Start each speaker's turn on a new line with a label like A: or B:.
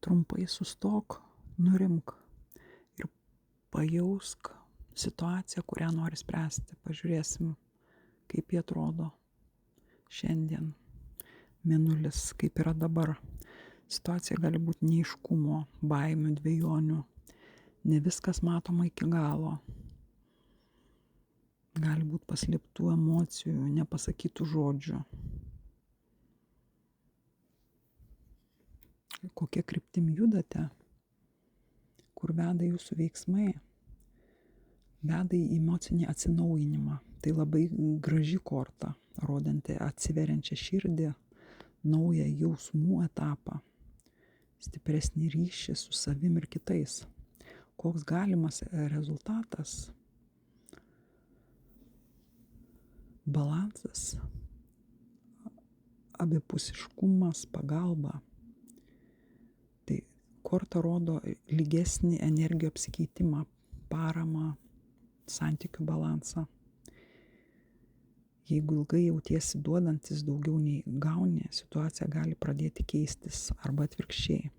A: trumpai sustok, nurimk ir pajausk situaciją, kurią nori spręsti. Pažiūrėsim, kaip jie atrodo šiandien. Mėnulis, kaip yra dabar. Situacija gali būti neaiškumo, baimių, dvejonių. Ne viskas matoma iki galo. Gali būti paslėptų emocijų, nepasakytų žodžių. Kokia kryptim judate, kur veda jūsų veiksmai, veda į emocinį atsinaujinimą. Tai labai graži korta, rodanti atsiveriančią širdį, naują jausmų etapą, stipresnį ryšį su savim ir kitais. Koks galimas rezultatas? Balansas, abipusiškumas, pagalba. Tai korta rodo lygesnį energijų apsikeitimą, paramą, santykių balansą. Jeigu ilgai jautiesi duodantis daugiau nei gauni, situacija gali pradėti keistis arba atvirkščiai.